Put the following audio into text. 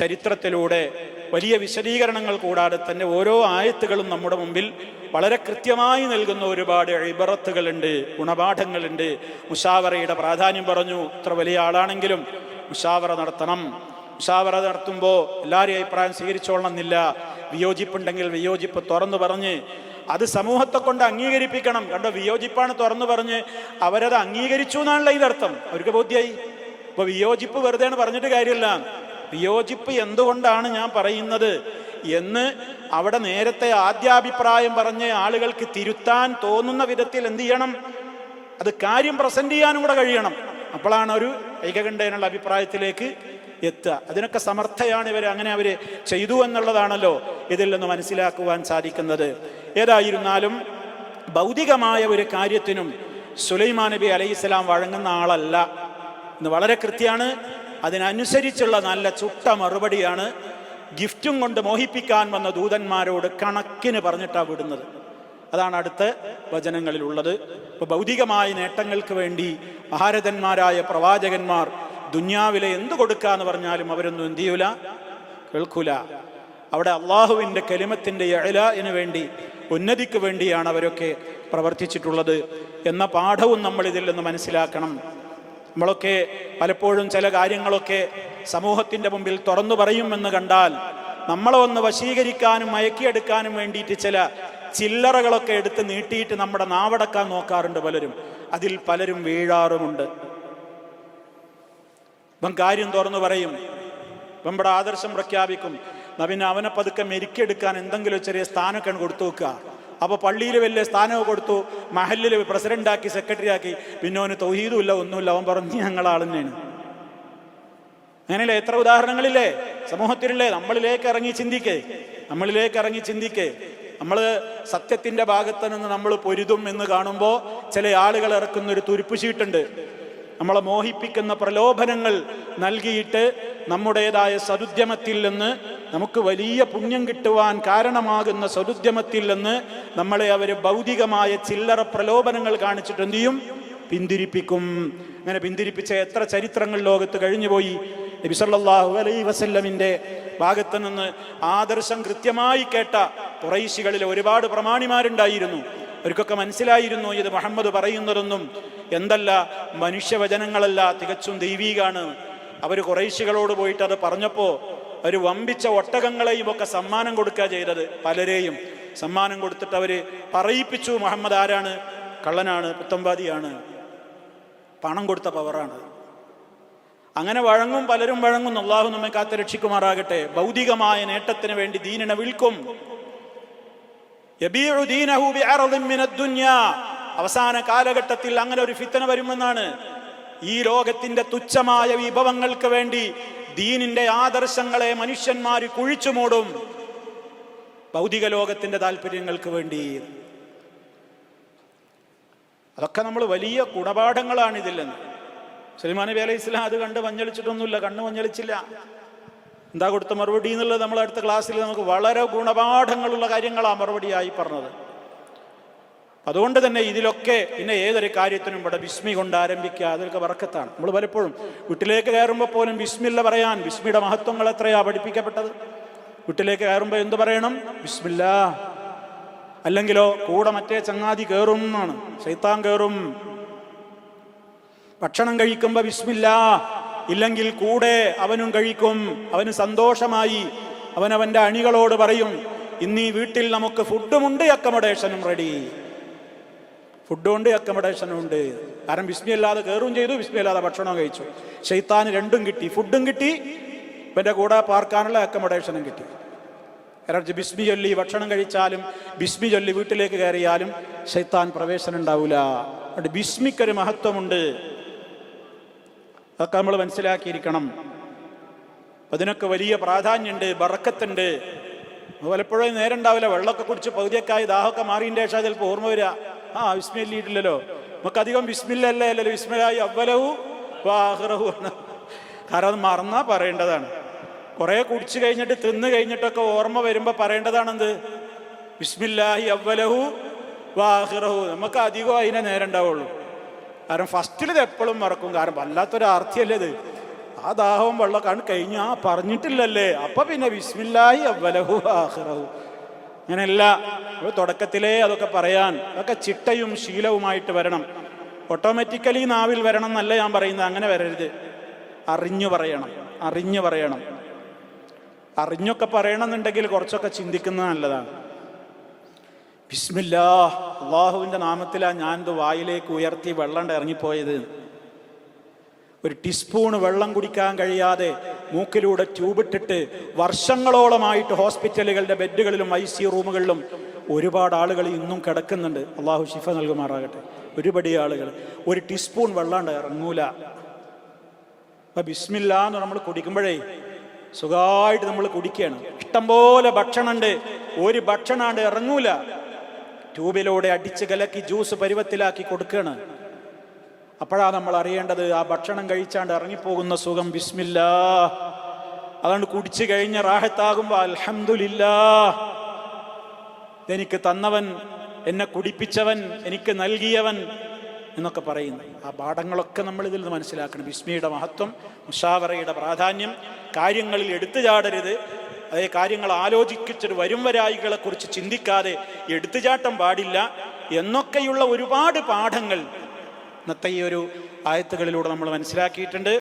ചരിത്രത്തിലൂടെ വലിയ വിശദീകരണങ്ങൾ കൂടാതെ തന്നെ ഓരോ ആയത്തുകളും നമ്മുടെ മുമ്പിൽ വളരെ കൃത്യമായി നൽകുന്ന ഒരുപാട് ഇബറത്തുകളുണ്ട്, ഗുണപാഠങ്ങളുണ്ട്. മുഷാവറയുടെ പ്രാധാന്യം പറഞ്ഞു. ഇത്ര വലിയ ആളാണെങ്കിലും മുഷാവറ നടത്തണം. മുഷാവറ നടത്തുമ്പോൾ എല്ലാവരെയും അഭിപ്രായം സ്വീകരിച്ചോളണമെന്നില്ല. വിയോജിപ്പുണ്ടെങ്കിൽ വിയോജിപ്പ് തുറന്നു പറഞ്ഞ് അത് സമൂഹത്തെ കൊണ്ട് അംഗീകരിപ്പിക്കണം. കണ്ടോ, വിയോജിപ്പാണ് തുറന്നു പറഞ്ഞ് അവരത് അംഗീകരിച്ചു എന്നാണല്ലോ ഇതിനർത്ഥം. അവർക്ക് ബോധ്യായി. ഇപ്പോൾ വിയോജിപ്പ് വെറുതെയാണ് പറഞ്ഞിട്ട് കാര്യമില്ല. വിയോജിപ്പ് എന്തുകൊണ്ടാണ് ഞാൻ പറയുന്നത് എന്ന് അവിടെ നേരത്തെ ആദ്യാഭിപ്രായം പറഞ്ഞ് ആളുകൾക്ക് തിരുത്താൻ തോന്നുന്ന വിധത്തിൽ എന്ത് ചെയ്യണം, അത് കാര്യം പ്രസന്റ് ചെയ്യാനും കൂടെ കഴിയണം. അപ്പോഴാണ് ഒരു ഏകകണ്ഠേനുള്ള അഭിപ്രായത്തിലേക്ക് എത്തുക. അതിനൊക്കെ സമർത്ഥയാണ് ഇവർ. അങ്ങനെ അവർ ചെയ്തു എന്നുള്ളതാണല്ലോ ഇതിൽ നിന്ന് മനസ്സിലാക്കുവാൻ സാധിക്കുന്നത്. ഏതായിരുന്നാലും ഭൗതികമായ ഒരു കാര്യത്തിനും സുലൈമാൻ നബി അലൈഹിസ്സലാം വഴങ്ങുന്ന ആളല്ല എന്ന് വളരെ കൃത്യമാണ്. അതിനനുസരിച്ചുള്ള നല്ല ചുട്ട മറുപടിയാണ് ഗിഫ്റ്റും കൊണ്ട് മോഹിപ്പിക്കാൻ വന്ന ദൂതന്മാരോട് കണക്കിന് പറഞ്ഞിട്ടാണ് വിടുന്നത്. അതാണ് അടുത്ത വചനങ്ങളിലുള്ളത്. ഇപ്പോൾ ഭൗതികമായ നേട്ടങ്ങൾക്ക് വേണ്ടി മഹാരഥന്മാരായ പ്രവാചകന്മാർ ദുന്യാവിലെ എന്ത് കൊടുക്കാന്ന് പറഞ്ഞാലും അവരൊന്നും എന്ത് ചെയ്യൂല, കേൾക്കൂല. അവിടെ അള്ളാഹുവിൻ്റെ കലിമത്തിൻ്റെ ഇഅ്ലാഇന് വേണ്ടി, ഉന്നതിക്ക് വേണ്ടിയാണ് അവരൊക്കെ പ്രവർത്തിച്ചിട്ടുള്ളത് എന്ന പാഠവും നമ്മൾ ഇതിൽ നിന്ന് മനസ്സിലാക്കണം. നമ്മളൊക്കെ പലപ്പോഴും ചില കാര്യങ്ങളൊക്കെ സമൂഹത്തിൻ്റെ മുമ്പിൽ തുറന്നു പറയുമെന്ന് കണ്ടാൽ നമ്മളെ ഒന്ന് വശീകരിക്കാനും മയക്കിയെടുക്കാനും വേണ്ടിയിട്ട് ചില ചില്ലറകളൊക്കെ എടുത്ത് നീട്ടിയിട്ട് നമ്മുടെ നാവടക്കാൻ നോക്കാറുണ്ട് പലരും. അതിൽ പലരും വീഴാറുമുണ്ട്. ഇവൻ കാര്യം തുറന്നു പറയും, നമ്മുടെ ആദർശം പ്രഖ്യാപിക്കും. പിന്നെ അവനെ പതുക്കെ മെരുക്കിയെടുക്കാൻ എന്തെങ്കിലും ചെറിയ സ്ഥാനമൊക്കെ കൊടുത്തു വെക്കുക. അപ്പോൾ പള്ളിയിൽ വലിയ സ്ഥാനമൊക്കെ കൊടുത്തു, മഹല്ലിൽ പ്രസിഡന്റാക്കി, സെക്രട്ടറി ആക്കി. പിന്നെ അവന് തൗഹീദും ഇല്ല, ഒന്നുമില്ല. അവൻ പറഞ്ഞു ഞങ്ങളാൾ തന്നെയാണ്. അങ്ങനെയല്ലേ എത്ര ഉദാഹരണങ്ങളില്ലേ സമൂഹത്തിലല്ലേ? നമ്മളിലേക്ക് ഇറങ്ങി ചിന്തിക്കേ. നമ്മൾ സത്യത്തിൻ്റെ ഭാഗത്ത് നിന്ന് നമ്മൾ പൊരുതും എന്ന് കാണുമ്പോൾ ചില ആളുകൾ ഇറക്കുന്നൊരു തുരുപ്പ് ഷീട്ടുണ്ട്. നമ്മളെ മോഹിപ്പിക്കുന്ന പ്രലോഭനങ്ങൾ നൽകിയിട്ട് നമ്മുടേതായ സദുദ്യമത്തിൽ നിന്ന്, നമുക്ക് വലിയ പുണ്യം കിട്ടുവാൻ കാരണമാകുന്ന സദുദ്യമത്തിൽ നിന്ന് നമ്മളെ അവർ ഭൗതികമായ ചില്ലറ പ്രലോഭനങ്ങൾ കാണിച്ചിട്ട് എന്ത് ചെയ്യും? പിന്തിരിപ്പിക്കും. അങ്ങനെ പിന്തിരിപ്പിച്ച എത്ര ചരിത്രങ്ങൾ ലോകത്ത് കഴിഞ്ഞുപോയി. നബി സല്ലല്ലാഹു അലൈഹി വസല്ലമിൻ്റെ ഭാഗത്ത് നിന്ന് ആദർശം കൃത്യമായി കേട്ട ഖുറൈശികളിൽ ഒരുപാട് പ്രമാണിമാരുണ്ടായിരുന്നു. അവർക്കൊക്കെ മനസ്സിലായിരുന്നു ഇത് മുഹമ്മദ് പറയുന്നതൊന്നും എന്തല്ല, മനുഷ്യവചനങ്ങളല്ല, തികച്ചും ദൈവീകാണ്. അവർ ഖുറൈശികളോട് പോയിട്ട് അത് പറഞ്ഞപ്പോൾ അവർ വമ്പിച്ച ഒട്ടകങ്ങളെയും ഒക്കെ സമ്മാനം കൊടുക്കുക ചെയ്തത്. പലരെയും സമ്മാനം കൊടുത്തിട്ട് അവർ പറയിപ്പിച്ചു, മുഹമ്മദ് ആരാണ്? കള്ളനാണ്, പുത്തംവാദിയാണ്, പണം കൊടുത്ത പവറാണ്. അങ്ങനെ വഴങ്ങും, പലരും വഴങ്ങും. അല്ലാഹു നമ്മെ കാത്ത് രക്ഷിക്കുമാറാകട്ടെ. ഭൗതികമായ നേട്ടത്തിന് വേണ്ടി ദീനിനെ വിൽക്കും. യബീഉ ദീനഹു ബിഅർദിൻ മിനദ് ദുനിയാ. അവസാന കാലഘട്ടത്തിൽ അങ്ങനെ ഒരു ഫിത്ന വരുമെന്നാണ്. ഈ ലോകത്തിന്റെ തുച്ഛമായ വിഭവങ്ങൾക്ക് വേണ്ടി ദീനിന്റെ ആദർശങ്ങളെ മനുഷ്യന്മാർ കുഴിച്ചു മൂടും, ഭൗതിക ലോകത്തിന്റെ താല്പര്യങ്ങൾക്ക് വേണ്ടി. അതൊക്കെ നമ്മൾ വലിയ ഗുണപാഠങ്ങളാണ് ഇതിൽ നിന്ന്. സുലൈമാൻ നബി അലൈഹി സ്വലാം അത് കണ്ട് മഞ്ഞളിച്ചിട്ടൊന്നുമില്ല, കണ്ണ് മഞ്ഞളിച്ചില്ല. എന്താ കൊടുത്ത മറുപടി എന്നുള്ളത് നമ്മൾ അടുത്ത ക്ലാസ്സിൽ നമുക്ക് വളരെ ഗുണപാഠങ്ങളുള്ള കാര്യങ്ങളാണ് മറുപടിയായി പറഞ്ഞത്. അതുകൊണ്ട് തന്നെ ഇതിലൊക്കെ പിന്നെ ഏതൊരു കാര്യത്തിനും ഇവിടെ ബിസ്മി കൊണ്ട് ആരംഭിക്കുക, അതൊക്കെ ബറക്കത്താണ്. നമ്മൾ പലപ്പോഴും വീട്ടിലേക്ക് കയറുമ്പോൾ പോലും ബിസ്മില്ല പറയാൻ, ബിസ്മിയുടെ മഹത്വങ്ങൾ എത്രയാ പഠിപ്പിക്കപ്പെട്ടത്. വീട്ടിലേക്ക് കയറുമ്പോൾ എന്ത് പറയണം? ബിസ്മില്ലാ. അല്ലെങ്കിലോ കൂടെ മറ്റേ ചങ്ങാതി കയറും എന്നാണ്, ശൈത്താൻ കയറും. ഭക്ഷണം കഴിക്കുമ്പോൾ ബിസ്മില്ലാ, ഇല്ലെങ്കിൽ കൂടെ അവനും കഴിക്കും. അവന് സന്തോഷമായി അവനവൻ്റെ അണികളോട് പറയും, ഇന്ന് ഈ വീട്ടിൽ നമുക്ക് ഫുഡുമുണ്ട്, അക്കമഡേഷനും റെഡി. ഫുഡുണ്ട്, അക്കമഡേഷനും ഉണ്ട്. കാരണം ബിസ്മി അല്ലാതെ കയറും ചെയ്തു, ബിസ്മി അല്ലാതെ ഭക്ഷണം കഴിച്ചു. ശൈത്താന് രണ്ടും കിട്ടി, ഫുഡും കിട്ടി, ഇവൻ്റെ കൂടെ പാർക്കാനുള്ള അക്കമഡേഷനും കിട്ടി. കാരണം ബിസ്മി ചൊല്ലി ഭക്ഷണം കഴിച്ചാലും ബിസ്മി ചൊല്ലി വീട്ടിലേക്ക് കയറിയാലും ശൈത്താൻ പ്രവേശനം ഉണ്ടാവില്ല. അതുകൊണ്ട് ബിസ്മിക്കൊരു മഹത്വമുണ്ട്, അതൊക്കെ നമ്മൾ മനസ്സിലാക്കിയിരിക്കണം. അതിനൊക്കെ വലിയ പ്രാധാന്യമുണ്ട്, ബറക്കത്തുണ്ട്. പലപ്പോഴും നേരം ഉണ്ടാവില്ല, വെള്ളമൊക്കെ കുടിച്ച് പകുതിയൊക്കെയായി ദാഹമൊക്കെ മാറിയതിൻ്റെ ശേഷം ചിലപ്പോൾ ഓർമ്മ വരിക, ബിസ്മി ചൊല്ലിയിട്ടില്ലല്ലോ. നമുക്കധികം ബിസ്മില്ലല്ലേ അല്ലല്ലോ, ബിസ്മില്ലാഹി അവ്വലഹു വആഖിറഹു ആണ്. കാരണം അത് മറന്നാ പറയേണ്ടതാണ്. കുറേ കുടിച്ചു കഴിഞ്ഞിട്ട് തിന്ന് കഴിഞ്ഞിട്ടൊക്കെ ഓർമ്മ വരുമ്പോൾ പറയേണ്ടതാണെന്ത്? ബിസ്മില്ലാഹി അവ്വലഹു വആഖിറഹു. നമുക്ക് അധികം അതിനെ നേരം ഉണ്ടാവുള്ളൂ. കാരണം ഫസ്റ്റിൽ ഇത് എപ്പോഴും മറക്കും. കാരണം വല്ലാത്തൊരു ആർത്തിയല്ലേ ഇത്. ആ ദാഹവും വെള്ളമൊക്കെ കഴിഞ്ഞു, ആ പറഞ്ഞിട്ടില്ലല്ലേ, അപ്പൊ പിന്നെ ബിസ്മില്ലാഹി അവ്വലഹു ആഖിറഹു. അങ്ങനെയല്ല, തുടക്കത്തിലേ അതൊക്കെ പറയാൻ, അതൊക്കെ ചിട്ടയും ശീലവുമായിട്ട് വരണം. ഓട്ടോമാറ്റിക്കലി നാവിൽ വരണം എന്നല്ല ഞാൻ പറയുന്നത്, അങ്ങനെ വരരുത്. അറിഞ്ഞു പറയണം, അറിഞ്ഞു പറയണം. അറിഞ്ഞൊക്കെ പറയണമെന്നുണ്ടെങ്കിൽ കുറച്ചൊക്കെ ചിന്തിക്കുന്നത് നല്ലതാണ്. ബിസ്മില്ലാ, അള്ളാഹുവിൻ്റെ നാമത്തിലാണ് ഞാൻ ഇത് വായിലേക്ക് ഉയർത്തി വെള്ളം ഇറങ്ങിപ്പോയത്. ഒരു ടീസ്പൂണ് വെള്ളം കുടിക്കാൻ കഴിയാതെ മൂക്കിലൂടെ ട്യൂബിട്ടിട്ട് വർഷങ്ങളോളമായിട്ട് ഹോസ്പിറ്റലുകളുടെ ബെഡുകളിലും ICU റൂമുകളിലും ഒരുപാട് ആളുകൾ ഇന്നും കിടക്കുന്നുണ്ട്. അള്ളാഹു ശിഫ നൽകുമാറാകട്ടെ. ഒരുപടി ആളുകൾ ഒരു ടീസ്പൂൺ വെള്ളം ഇറങ്ങൂല. അപ്പൊ ബിസ്മില്ലാ എന്ന് നമ്മൾ കുടിക്കുമ്പോഴേ സുഖമായിട്ട് നമ്മൾ കുടിക്കുകയാണ്. ഇഷ്ടംപോലെ ഭക്ഷണമുണ്ട്, ഒരു ഭക്ഷണാണ്ട് ഇറങ്ങൂല. ട്യൂബിലൂടെ അടിച്ച് കലക്കി ജ്യൂസ് പരുവത്തിലാക്കി കൊടുക്കുകയാണ്. അപ്പോഴാണ് നമ്മൾ അറിയേണ്ടത് ആ ഭക്ഷണം കഴിച്ചാണ്ട് ഇറങ്ങിപ്പോകുന്ന സുഖം. ബിസ്മില്ലാ, അതുകൊണ്ട് കുടിച്ചു കഴിഞ്ഞ റാഹത്താകുമ്പോ അൽഹംദുലില്ലാ, ഇതെനിക്ക് തന്നവൻ, എന്നെ കുടിപ്പിച്ചവൻ, എനിക്ക് നൽകിയവൻ എന്നൊക്കെ പറയുന്നു. ആ പാഠങ്ങളൊക്കെ നമ്മൾ ഇതിൽ നിന്ന് മനസ്സിലാക്കണം. ബിസ്മിയുടെ മഹത്വം, മുശാവറയുടെ പ്രാധാന്യം, കാര്യങ്ങളിൽ എടുത്തു ചാടരുത്. അതേ കാര്യങ്ങൾ ആലോചിച്ചിട്ട് വരും വരായികളെ കുറിച്ച് ചിന്തിക്കാതെ എടുത്തുചാട്ടം പാടില്ല എന്നൊക്കെയുള്ള ഒരുപാട് പാഠങ്ങൾ ഇന്നത്തെ ഈ ഒരു ആയത്തുകളിലൂടെ നമ്മൾ മനസ്സിലാക്കിയിട്ടുണ്ട്.